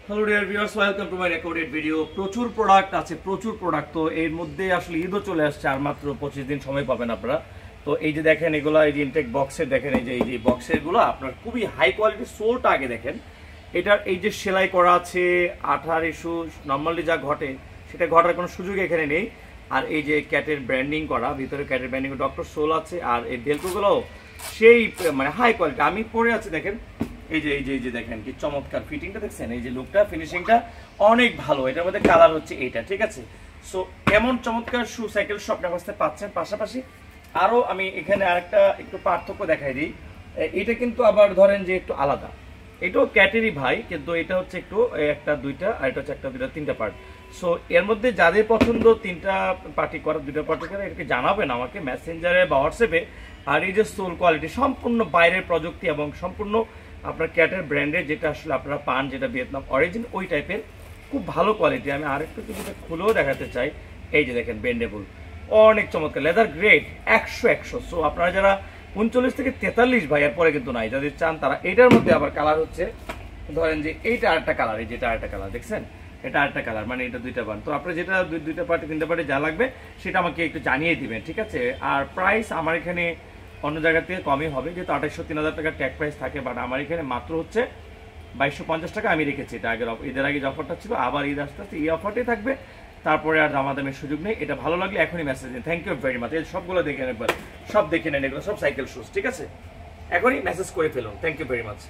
Hello dear viewers, welcome to my recorded video. প্রচুর product আছে, প্রচুর প্রোডাক্ট। তো এর মধ্যে আসলে ঈদও চলে আসছে, আর মাত্র 25 দিন সময় পাবেন আপনারা। তো এই যে দেখেন এগুলো, এই যে ইনটেক বক্সের দেখেন, এই যে বক্সের গুলো আপনার খুবই হাই কোয়ালিটির। সোলটা আগে দেখেন, এটার এই যে সেলাই করা আছে, 18 ইস্যু নর্মালি যা ঘটে সেটা ঘটার কোনো সুযোগ এখানে নেই। আর এই যে ক্যাটের ব্র্যান্ডিং করা, ভিতরে ক্যাটের ব্র্যান্ডিং ডক্টর সোল আছে। আর এই ভেলক্রোগুলো সেই মানে হাই কোয়ালিটি। আমি পরে আছি দেখেন, এই যে দেখেন কি চমৎকার ফিটিংটা দেখছেন, এই যে লুকটা, ফিনিশিংটা অনেক ভালো। এটার মধ্যে কালার হচ্ছে এইটা, ঠিক আছে। সো এমন চমৎকার শু সাইকেল শপ আপনার কাছে পাচ্ছেন। পাশাপাশি আরো আমি এখানে আরেকটা একটু পার্থক্য দেখাই দিই। এটা কিন্তু আবার ধরেন যে একটু আলাদা, এটাও ক্যাটেরই ভাই, কিন্তু এটা হচ্ছে একটু একটা দুইটা, আর এটা হচ্ছে একটা দুইটা তিনটা পার্ট। সো এর মধ্যে যাদের পছন্দ তিনটা পার্টি করা, দুইটা পার্টি করা, এটাকে জানাবেন আমাকে মেসেঞ্জারে বা হোয়াটসঅ্যাপে। আর এই যে সোল কোয়ালিটি সম্পূর্ণ বাইরের প্রযুক্তি এবং সম্পূর্ণ আপনার ক্যাটের ব্র্যান্ডের, যেটা আসলে আপনারা পান, যেটা ভিয়েতনাম অরিজিন, ওই টাইপের খুব ভালো কোয়ালিটি। আমি আরেকটু যেটা খুলেও দেখাতে চাই, এই যে দেখেন বেন্ডেবল, অনেক চমৎকার, লেদার গ্রেড 100। সো আপনারা যারা 39 থেকে 43 ভাই, এরপরে কিন্তু নাই, যাদের চান তারা এটার মধ্যে আবার কালার হচ্ছে ধরেন যে এইটা আরেকটা কালার, এই যেটা আরেকটা কালার দেখছেন, এটা আরেকটা কালার, মানে এটা দুইটা বান। তো আপনার যেটা দুইটা পার্টি তিনটা পার্টি যা লাগবে সেটা আমাকে একটু জানিয়ে দিবেন, ঠিক আছে। আর প্রাইস আমার এখানে অন্য জায়গা থেকে কমই হবে, যেহেতু 2800-3000 টাকা ট্যাগ প্রাইস থাকে, বাট আমার এখানে মাত্র হচ্ছে 2250 টাকা আমি রেখেছি। এটা আগের ঈদের আগে যে অফারটা ছিল, আবার ঈদ আস্তে আস্তে এই অফারটাই থাকবে। তারপরে আর দামাদামের সুযোগ নেই। এটা ভালো লাগলে এখনই মেসেজ দিন। Thank you very much. এই সবগুলো দেখে নেন একবার, সব দেখে নেন, এগুলো সব সাইকেল শুজ, ঠিক আছে। এখনই মেসেজ করে ফেলুন। Thank you very much.